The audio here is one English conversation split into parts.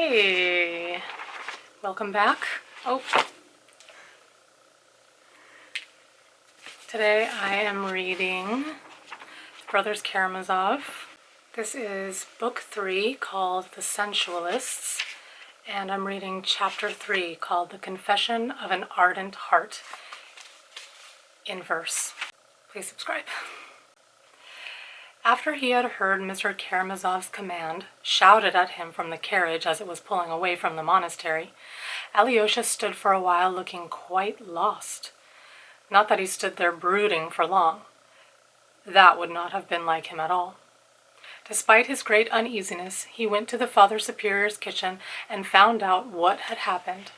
Hey, welcome back. Today I am reading Brothers Karamazov. This is book 3 called The Sensualists, and I'm reading chapter 3 called The Confession of an Ardent Heart in verse. Please subscribe. After he had heard Mr. Karamazov's command shouted at him from the carriage as it was pulling away from the monastery, Alyosha stood for a while looking quite lost. Not that he stood there brooding for long. That would not have been like him at all. Despite his great uneasiness, he went to the Father Superior's kitchen and found out what had happened.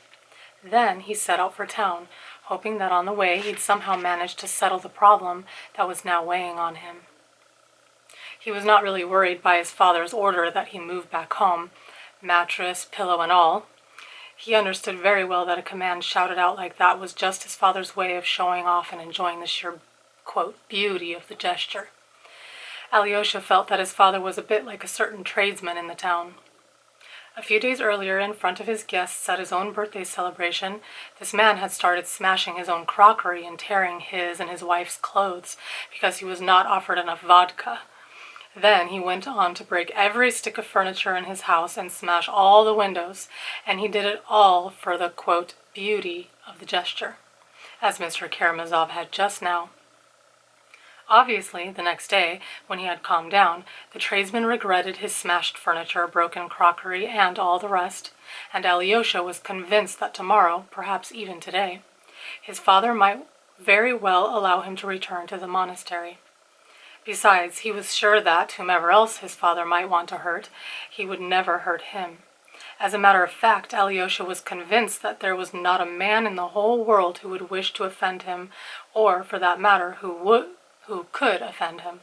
Then he set out for town, hoping that on the way he'd somehow manage to settle the problem that was now weighing on him. He was not really worried by his father's order that he move back home, mattress, pillow, and all. He understood very well that a command shouted out like that was just his father's way of showing off and enjoying the sheer, quote, beauty of the gesture. Alyosha felt that his father was a bit like a certain tradesman in the town. A few days earlier, in front of his guests at his own birthday celebration, this man had started smashing his own crockery and tearing his and his wife's clothes because he was not offered enough vodka. Then he went on to break every stick of furniture in his house and smash all the windows, and he did it all for the, quote, beauty of the gesture, as Mr. Karamazov had just now. Obviously, the next day, when he had calmed down, the tradesman regretted his smashed furniture, broken crockery, and all the rest, and Alyosha was convinced that tomorrow, perhaps even today, his father might very well allow him to return to the monastery. Besides, he was sure that, whomever else his father might want to hurt, he would never hurt him. As a matter of fact, Alyosha was convinced that there was not a man in the whole world who would wish to offend him, or, for that matter, who could offend him.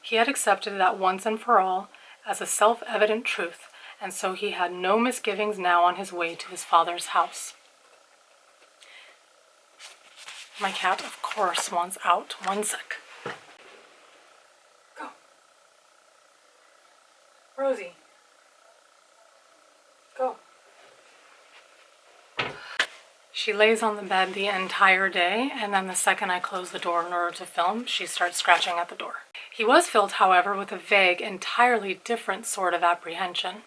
He had accepted that once and for all as a self-evident truth, and so he had no misgivings now on his way to his father's house. My cat, of course, wants out. 1 sec. Rosie, go. She lays on the bed the entire day, and then the second I close the door in order to film, she starts scratching at the door. He was filled, however, with a vague, entirely different sort of apprehension.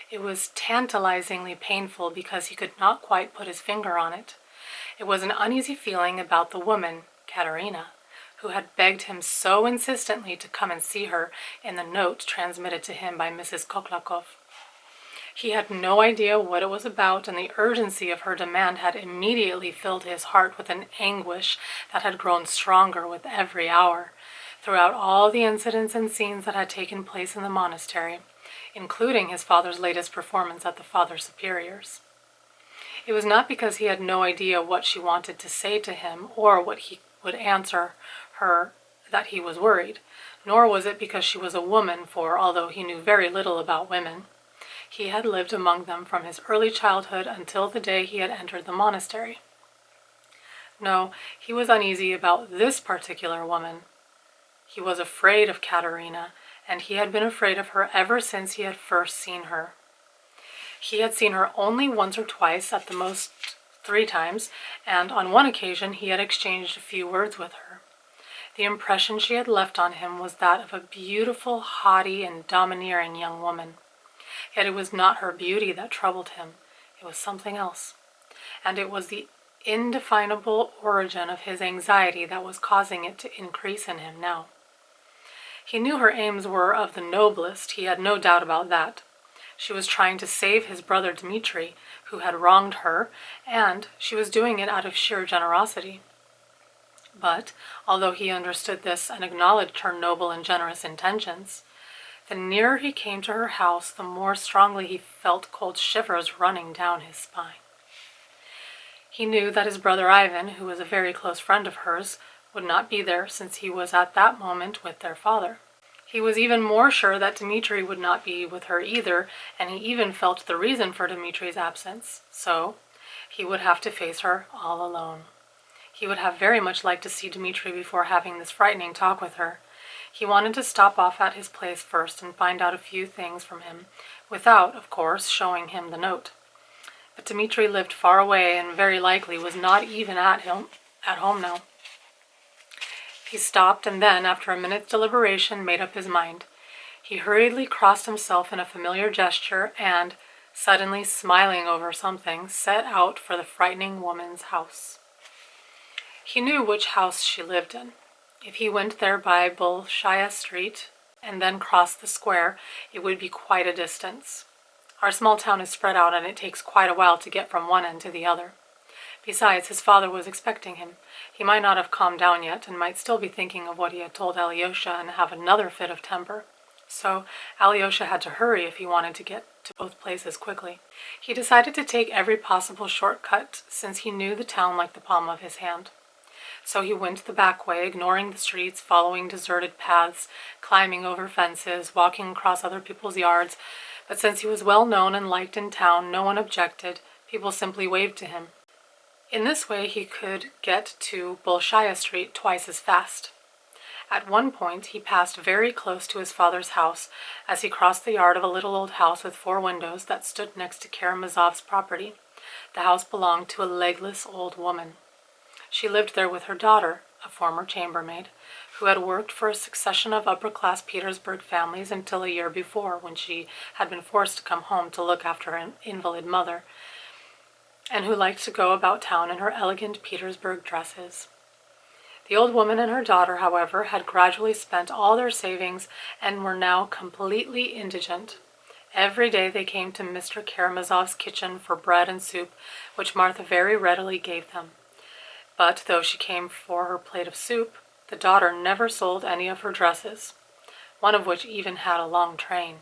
It was tantalizingly painful because he could not quite put his finger on it. It was an uneasy feeling about the woman, Katerina, who had begged him so insistently to come and see her in the note transmitted to him by Mrs. Koklakov. He had no idea what it was about, and the urgency of her demand had immediately filled his heart with an anguish that had grown stronger with every hour, throughout all the incidents and scenes that had taken place in the monastery, including his father's latest performance at the Father Superior's. It was not because he had no idea what she wanted to say to him or what he would answer her that he was worried, nor was it because she was a woman, for although he knew very little about women, he had lived among them from his early childhood until the day he had entered the monastery. No, he was uneasy about this particular woman. He was afraid of Katerina, and he had been afraid of her ever since he had first seen her. He had seen her only once or twice, at the most 3 times, and on one occasion he had exchanged a few words with her. The impression she had left on him was that of a beautiful, haughty, and domineering young woman. Yet it was not her beauty that troubled him. It was something else. And it was the indefinable origin of his anxiety that was causing it to increase in him now. He knew her aims were of the noblest, he had no doubt about that. She was trying to save his brother Dmitri, who had wronged her, and she was doing it out of sheer generosity. But, although he understood this and acknowledged her noble and generous intentions, the nearer he came to her house, the more strongly he felt cold shivers running down his spine. He knew that his brother Ivan, who was a very close friend of hers, would not be there since he was at that moment with their father. He was even more sure that Dmitri would not be with her either, and he even felt the reason for Dmitri's absence. So, he would have to face her all alone. He would have very much liked to see Dmitri before having this frightening talk with her. He wanted to stop off at his place first and find out a few things from him, without, of course, showing him the note. But Dmitri lived far away and very likely was not even at home now. He stopped and then, after a minute's deliberation, made up his mind. He hurriedly crossed himself in a familiar gesture and, suddenly smiling over something, set out for the frightening woman's house. He knew which house she lived in. If he went there by Bolshaya Street and then crossed the square, it would be quite a distance. Our small town is spread out and it takes quite a while to get from one end to the other. Besides, his father was expecting him. He might not have calmed down yet and might still be thinking of what he had told Alyosha and have another fit of temper. So Alyosha had to hurry if he wanted to get to both places quickly. He decided to take every possible shortcut since he knew the town like the palm of his hand. So he went the back way, ignoring the streets, following deserted paths, climbing over fences, walking across other people's yards. But since he was well known and liked in town, no one objected. People simply waved to him. In this way, he could get to Bolshaya Street twice as fast. At one point, he passed very close to his father's house as he crossed the yard of a little old house with 4 windows that stood next to Karamazov's property. The house belonged to a legless old woman. She lived there with her daughter, a former chambermaid, who had worked for a succession of upper-class Petersburg families until a year before, when she had been forced to come home to look after an invalid mother, and who liked to go about town in her elegant Petersburg dresses. The old woman and her daughter, however, had gradually spent all their savings and were now completely indigent. Every day they came to Mr. Karamazov's kitchen for bread and soup, which Martha very readily gave them. But though she came for her plate of soup, the daughter never sold any of her dresses, one of which even had a long train.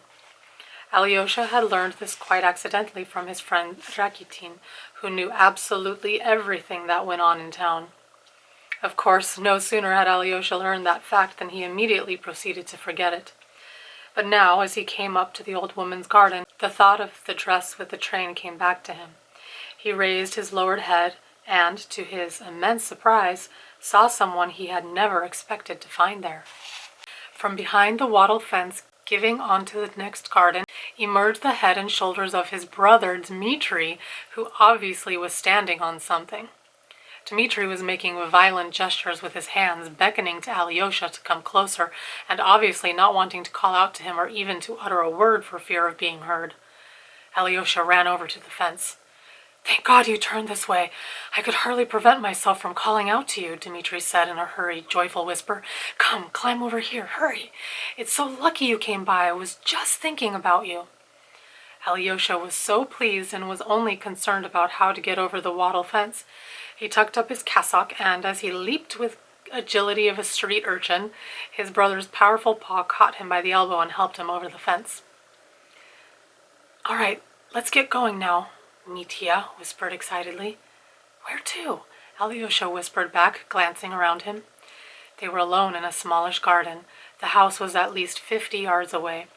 Alyosha had learned this quite accidentally from his friend Rakitin, who knew absolutely everything that went on in town. Of course, no sooner had Alyosha learned that fact than he immediately proceeded to forget it. But now, as he came up to the old woman's garden, the thought of the dress with the train came back to him. He raised his lowered head and, to his immense surprise, saw someone he had never expected to find there. From behind the wattle fence giving onto the next garden emerged the head and shoulders of his brother Dmitri, who obviously was standing on something. Dmitri was making violent gestures with his hands, beckoning to Alyosha to come closer, and obviously not wanting to call out to him or even to utter a word for fear of being heard. Alyosha ran over to the fence. "Thank God you turned this way. I could hardly prevent myself from calling out to you," Dmitri said in a hurried, joyful whisper. "Come, climb over here, hurry. It's so lucky you came by. I was just thinking about you." Alyosha was so pleased and was only concerned about how to get over the wattle fence. He tucked up his cassock, and as he leaped with agility of a street urchin, his brother's powerful paw caught him by the elbow and helped him over the fence. "All right, let's get going now," Mitya whispered excitedly. "Where to?" Alyosha whispered back, glancing around him. They were alone in a smallish garden. The house was at least 50 yards away.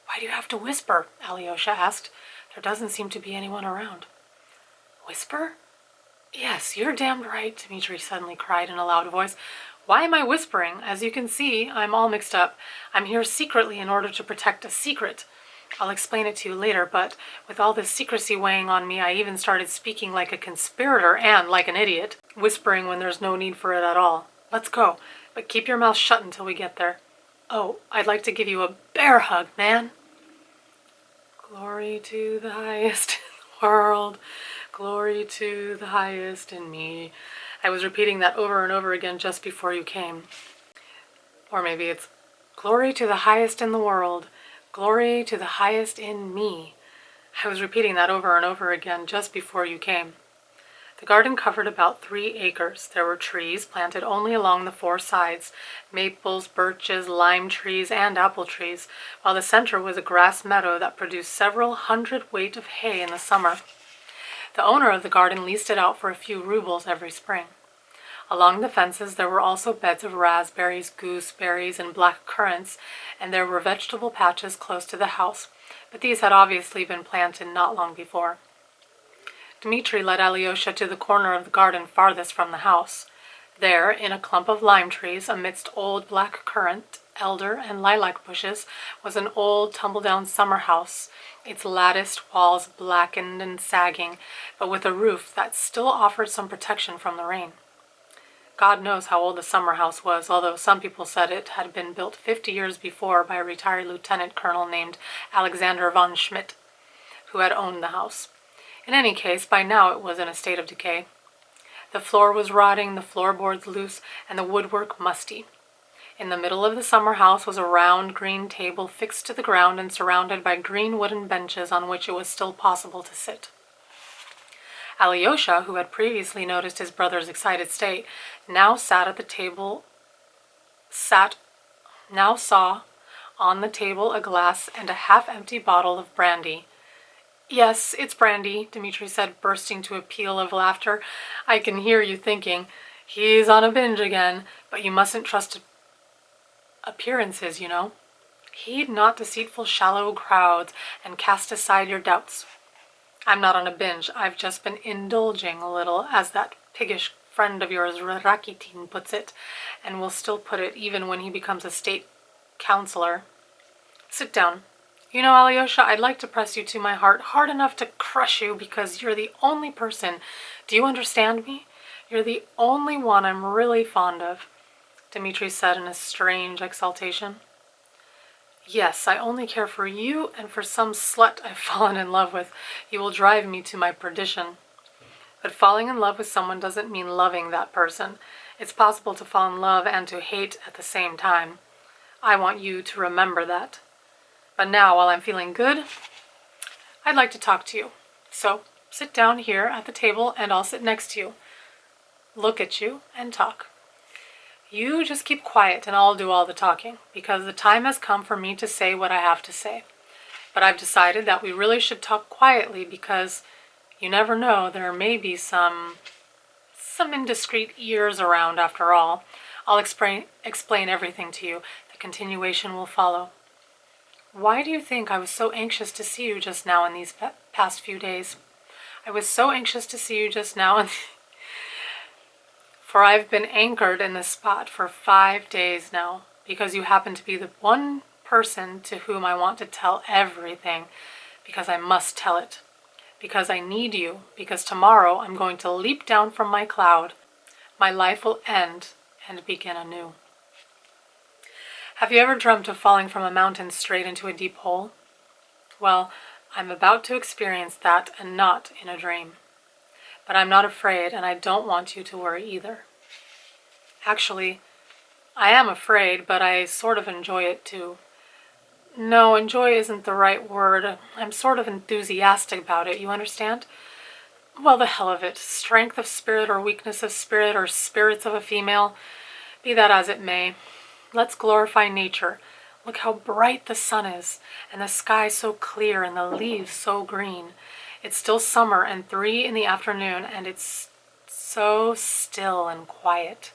"Why do you have to whisper?" Alyosha asked. "There doesn't seem to be anyone around." "Whisper? Yes, you're damned right," Dmitri suddenly cried in a loud voice. "Why am I whispering? As you can see, I'm all mixed up. I'm here secretly in order to protect a secret. I'll explain it to you later, but with all this secrecy weighing on me, I even started speaking like a conspirator and like an idiot, whispering when there's no need for it at all. Let's go, but keep your mouth shut until we get there. Oh, I'd like to give you a bear hug, man." "Glory to the highest in the world. Glory to the highest in me." I was repeating that over and over again just before you came. Or maybe it's, "Glory to the highest in the world. Glory to the highest in me." I was repeating that over and over again just before you came. The garden covered about 3 acres. There were trees planted only along the 4 sides, maples, birches, lime trees, and apple trees, while the center was a grass meadow that produced several hundredweight of hay in the summer. The owner of the garden leased it out for a few rubles every spring. Along the fences there were also beds of raspberries, gooseberries, and black currants, and there were vegetable patches close to the house, but these had obviously been planted not long before. Dmitri led Alyosha to the corner of the garden farthest from the house. There, in a clump of lime trees, amidst old black currant elder, and lilac bushes was an old, tumble-down summer house, its latticed walls blackened and sagging, but with a roof that still offered some protection from the rain. God knows how old the summer house was, although some people said it had been built 50 years before by a retired lieutenant colonel named Alexander von Schmidt, who had owned the house. In any case, by now it was in a state of decay. The floor was rotting, the floorboards loose, and the woodwork musty. In the middle of the summer house was a round green table fixed to the ground and surrounded by green wooden benches on which it was still possible to sit. Alyosha, who had previously noticed his brother's excited state, now saw on the table a glass and a half-empty bottle of brandy. "Yes, it's brandy," Dmitri said, bursting into a peal of laughter. "I can hear you thinking, he's on a binge again, but you mustn't trust appearances, you know. Heed not deceitful shallow crowds, and cast aside your doubts. I'm not on a binge, I've just been indulging a little, as that piggish friend of yours, Rakitin, puts it, and will still put it even when he becomes a state councillor. Sit down. You know, Alyosha, I'd like to press you to my heart hard enough to crush you, because you're the only person, do you understand me? You're the only one I'm really fond of," Dmitri said in a strange exaltation. "Yes, I only care for you and for some slut I've fallen in love with. You will drive me to my perdition. But falling in love with someone doesn't mean loving that person. It's possible to fall in love and to hate at the same time. I want you to remember that. But now, while I'm feeling good, I'd like to talk to you. So, sit down here at the table and I'll sit next to you, look at you, and talk. You just keep quiet and I'll do all the talking, because the time has come for me to say what I have to say. But I've decided that we really should talk quietly, because you never know, there may be some indiscreet ears around after all. I'll explain everything to you. The continuation will follow. Why do you think I was so anxious to see you just now in these past few days? I was so anxious to see you just now for I've been anchored in this spot for 5 days now, because you happen to be the one person to whom I want to tell everything, because I must tell it, because I need you, because tomorrow I'm going to leap down from my cloud. My life will end and begin anew. Have you ever dreamt of falling from a mountain straight into a deep hole? Well, I'm about to experience that, and not in a dream. But I'm not afraid, and I don't want you to worry either. Actually, I am afraid, but I sort of enjoy it too. No, enjoy isn't the right word. I'm sort of enthusiastic about it, you understand? Well, the hell of it. Strength of spirit or weakness of spirit or spirits of a female, be that as it may. Let's glorify nature. Look how bright the sun is, and the sky so clear, and the leaves so green. It's still summer and 3 in the afternoon, and it's so still and quiet.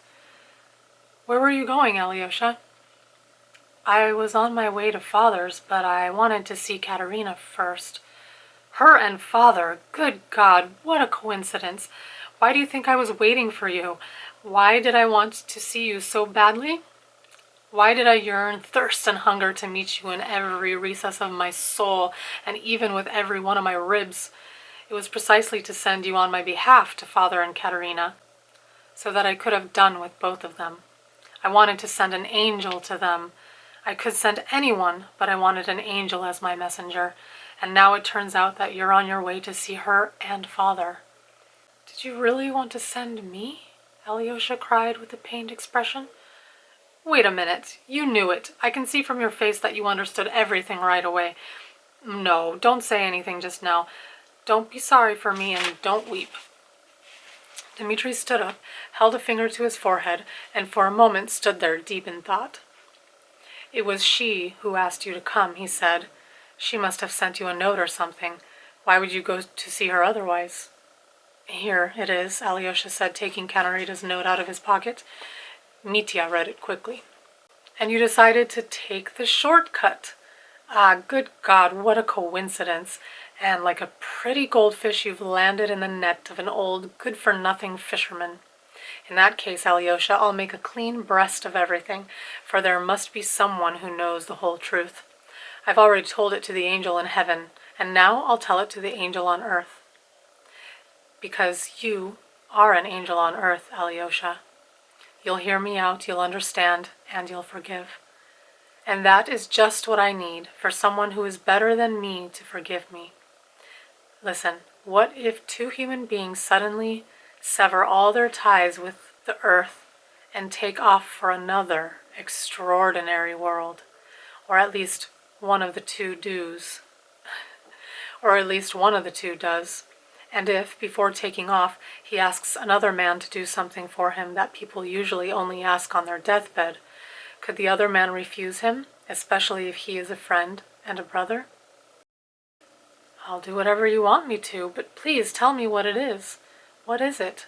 Where were you going, Alyosha? I was on my way to Father's, but I wanted to see Katerina first. Her and Father, good God, what a coincidence. Why do you think I was waiting for you? Why did I want to see you so badly? Why did I yearn, thirst, and hunger to meet you in every recess of my soul, and even with every one of my ribs? It was precisely to send you on my behalf to Father and Katerina, so that I could have done with both of them. I wanted to send an angel to them. I could send anyone, but I wanted an angel as my messenger, and now it turns out that you're on your way to see her and Father. Did you really want to send me? Alyosha cried with a pained expression. Wait a minute, you knew it. I can see from your face that you understood everything right away. No, don't say anything just now. Don't be sorry for me, and don't weep. Dmitri stood up, held a finger to his forehead, and for a moment stood there deep in thought. It was she who asked you to come, he said. She must have sent you a note or something. Why would you go to see her otherwise? Here it is, Alyosha said, taking Katerina's note out of his pocket. Mitya read it quickly. And you decided to take the shortcut. Ah, good God, what a coincidence. And like a pretty goldfish, you've landed in the net of an old, good-for-nothing fisherman. In that case, Alyosha, I'll make a clean breast of everything, for there must be someone who knows the whole truth. I've already told it to the angel in heaven, and now I'll tell it to the angel on earth. Because you are an angel on earth, Alyosha. You'll hear me out, you'll understand, and you'll forgive. And that is just what I need, for someone who is better than me to forgive me. Listen, what if two human beings suddenly sever all their ties with the earth and take off for another extraordinary world? Or at least one of the two does. Or at least one of the two does. And if, before taking off, he asks another man to do something for him that people usually only ask on their deathbed, could the other man refuse him, especially if he is a friend and a brother? I'll do whatever you want me to, but please tell me what it is. What is it?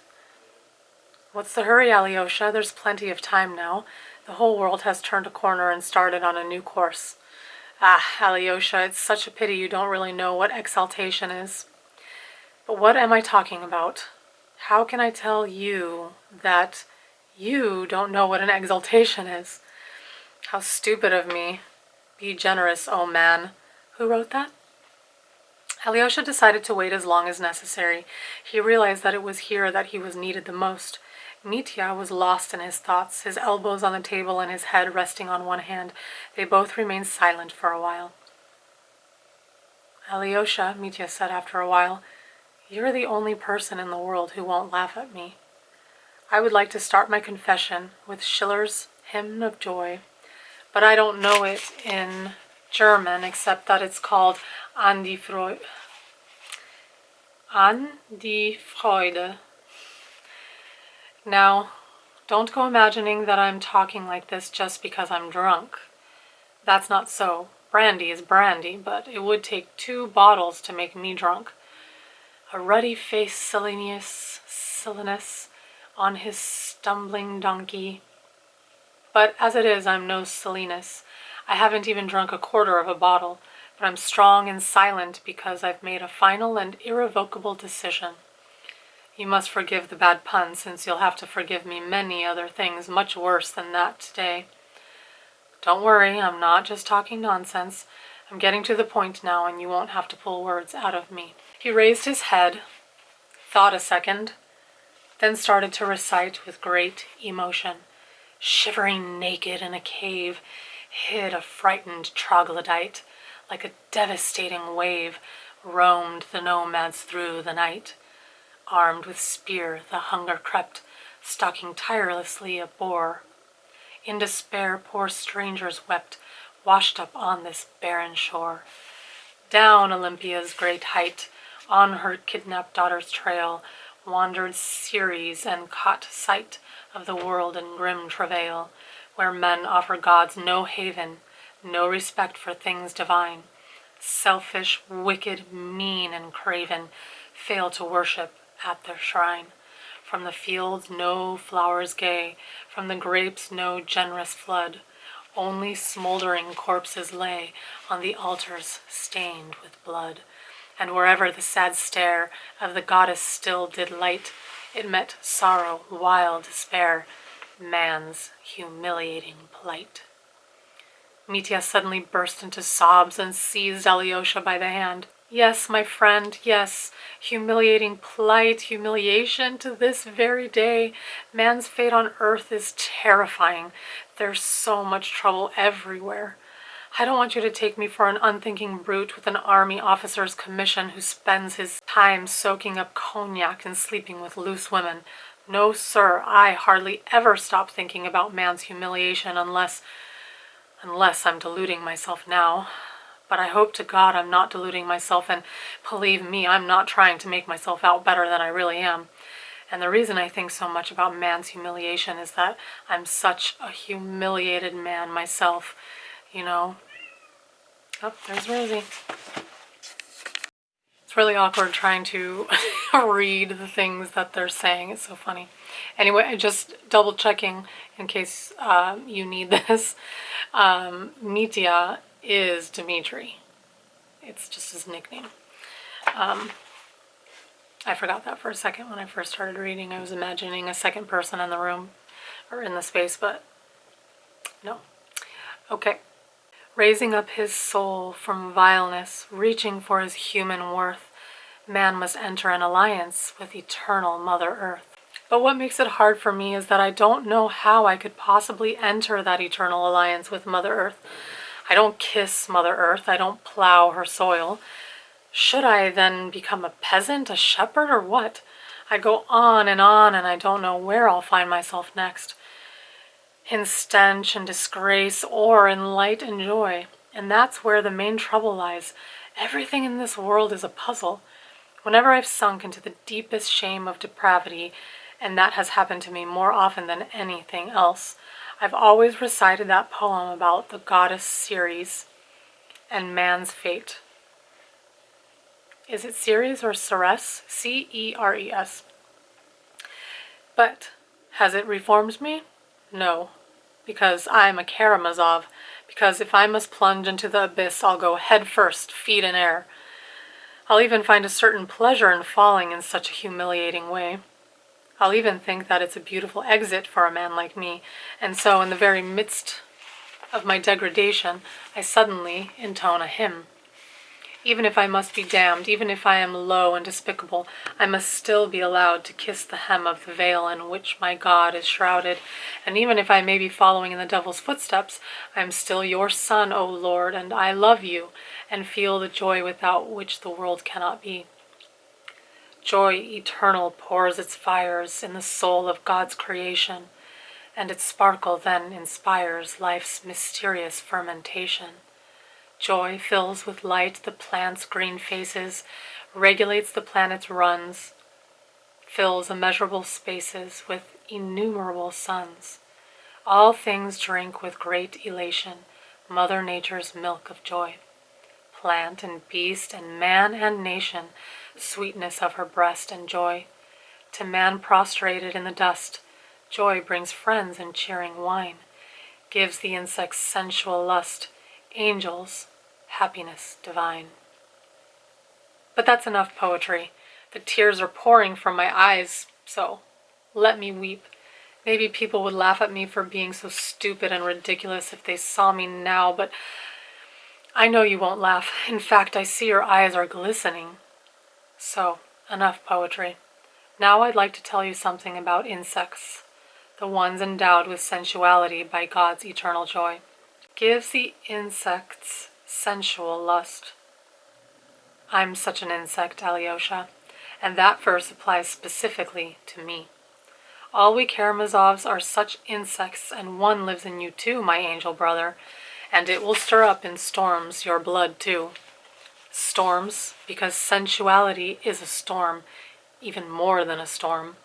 What's the hurry, Alyosha? There's plenty of time now. The whole world has turned a corner and started on a new course. Ah, Alyosha, it's such a pity you don't really know what exaltation is. But what am I talking about? How can I tell you that you don't know what an exaltation is? How stupid of me. Be generous, oh man. Who wrote that? Alyosha decided to wait as long as necessary. He realized that it was here that he was needed the most. Mitya was lost in his thoughts, his elbows on the table and his head resting on one hand. They both remained silent for a while. Alyosha, Mitya said after a while, you're the only person in the world who won't laugh at me. I would like to start my confession with Schiller's Hymn of Joy, but I don't know it in German except that it's called An die Freude. Now, don't go imagining that I'm talking like this just because I'm drunk. That's not so. Brandy is brandy, but it would take 2 bottles to make me drunk. A ruddy-faced Silenus on his stumbling donkey. But as it is, I'm no Silenus. I haven't even drunk a quarter of a bottle, but I'm strong and silent because I've made a final and irrevocable decision. You must forgive the bad pun, since you'll have to forgive me many other things much worse than that today. Don't worry, I'm not just talking nonsense. I'm getting to the point now, and you won't have to pull words out of me. He raised his head, thought a second, then started to recite with great emotion. Shivering naked in a cave, hid a frightened troglodyte, like a devastating wave, roamed the nomads through the night. Armed with spear, the hunger crept, stalking tirelessly a boar. In despair, poor strangers wept, washed up on this barren shore. Down Olympia's great height, on her kidnapped daughter's trail, wandered Ceres and caught sight of the world in grim travail, where men offer gods no haven, no respect for things divine. Selfish, wicked, mean, and craven fail to worship at their shrine. From the fields no flowers gay, from the grapes no generous flood. Only smoldering corpses lay on the altars stained with blood. And wherever the sad stare of the goddess still did light, it met sorrow, wild despair, man's humiliating plight. Mitya suddenly burst into sobs and seized Alyosha by the hand. Yes, my friend, yes, humiliating plight, humiliation to this very day. Man's fate on earth is terrifying. There's so much trouble everywhere. I don't want you to take me for an unthinking brute with an army officer's commission who spends his time soaking up cognac and sleeping with loose women. No, sir, I hardly ever stop thinking about man's humiliation unless I'm deluding myself now. But I hope to God I'm not deluding myself, and believe me, I'm not trying to make myself out better than I really am. And the reason I think so much about man's humiliation is that I'm such a humiliated man myself, you know. Oh, there's Rosie. It's really awkward trying to read the things that they're saying. It's so funny. Anyway, just double checking in case you need this. Mitya is Dmitri. It's just his nickname. I forgot that for a second when I first started reading. I was imagining a second person in the room, or in the space, but no. Okay. Raising up his soul from vileness, reaching for his human worth, man must enter an alliance with eternal Mother Earth. But what makes it hard for me is that I don't know how I could possibly enter that eternal alliance with Mother Earth. I don't kiss Mother Earth. I don't plow her soil. Should I then become a peasant, a shepherd, or what? I go on, and I don't know where I'll find myself next. In stench and disgrace, or in light and joy. And that's where the main trouble lies. Everything in this world is a puzzle. Whenever I've sunk into the deepest shame of depravity, and that has happened to me more often than anything else, I've always recited that poem about the goddess Ceres and man's fate. Is it Ceres or Ceres? C-E-R-E-S. But has it reformed me? No, because I'm a Karamazov, because if I must plunge into the abyss, I'll go head first, feet in air. I'll even find a certain pleasure in falling in such a humiliating way. I'll even think that it's a beautiful exit for a man like me, and so in the very midst of my degradation, I suddenly intone a hymn. Even if I must be damned, even if I am low and despicable, I must still be allowed to kiss the hem of the veil in which my God is shrouded. And even if I may be following in the devil's footsteps, I am still your son, O Lord, and I love you, and feel the joy without which the world cannot be. Joy eternal pours its fires in the soul of God's creation, and its sparkle then inspires life's mysterious fermentation. Joy fills with light the plant's green faces, regulates the planet's runs, fills immeasurable spaces with innumerable suns. All things drink with great elation Mother Nature's milk of joy. Plant and beast and man and nation, sweetness of her breast and joy. To man prostrated in the dust, joy brings friends and cheering wine, gives the insects sensual lust, angels happiness divine. But that's enough poetry. The tears are pouring from my eyes, so let me weep. Maybe people would laugh at me for being so stupid and ridiculous if they saw me now, but I know you won't laugh. In fact, I see your eyes are glistening. So, enough poetry. Now I'd like to tell you something about insects, the ones endowed with sensuality by God's eternal joy. Gives the insects sensual lust. I'm such an insect, Alyosha, and that verse applies specifically to me. All we Karamazovs are such insects, and one lives in you too, my angel brother, and it will stir up in storms your blood too. Storms, because sensuality is a storm, even more than a storm.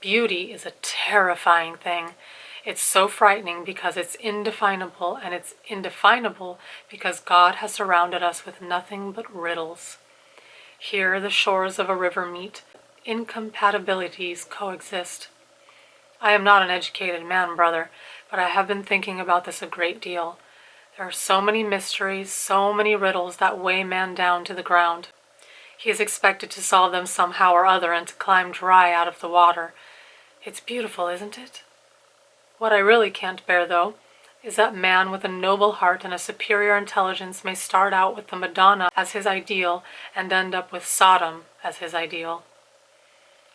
Beauty is a terrifying thing. It's so frightening because it's indefinable, and it's indefinable because God has surrounded us with nothing but riddles. Here the shores of a river meet. Incompatibilities coexist. I am not an educated man, brother, but I have been thinking about this a great deal. There are so many mysteries, so many riddles that weigh man down to the ground. He is expected to solve them somehow or other and to climb dry out of the water. It's beautiful, isn't it? What I really can't bear, though, is that man with a noble heart and a superior intelligence may start out with the Madonna as his ideal and end up with Sodom as his ideal.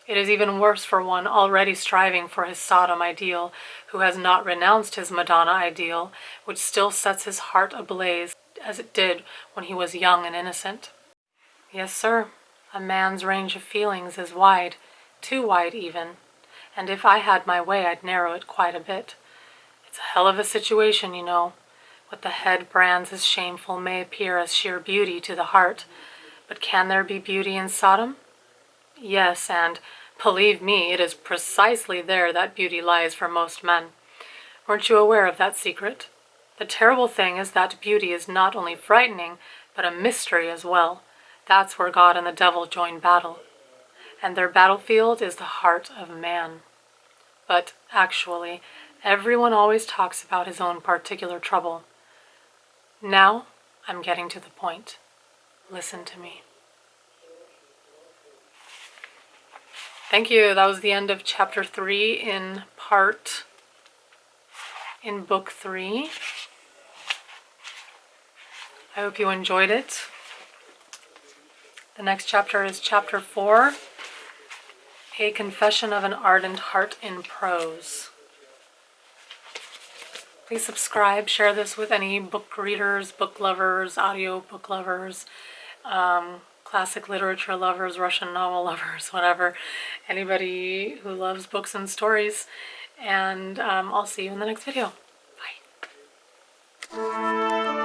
It is even worse for one already striving for his Sodom ideal, who has not renounced his Madonna ideal, which still sets his heart ablaze as it did when he was young and innocent. Yes, sir, a man's range of feelings is wide, too wide even, and if I had my way I'd narrow it quite a bit. It's a hell of a situation, you know. What the head brands as shameful may appear as sheer beauty to the heart, but can there be beauty in Sodom? Yes, and, believe me, it is precisely there that beauty lies for most men. Weren't you aware of that secret? The terrible thing is that beauty is not only frightening, but a mystery as well. That's where God and the devil join battle. And their battlefield is the heart of man. But, actually, everyone always talks about his own particular trouble. Now, I'm getting to the point. Listen to me. Thank you. That was the end of chapter 3 in book 3. I hope you enjoyed it. The next chapter is chapter 4, A Confession of an Ardent Heart in Prose. Please subscribe, share this with any book readers, book lovers, audio book lovers, classic literature lovers, Russian novel lovers, whatever. Anybody who loves books and stories. And I'll see you in the next video. Bye.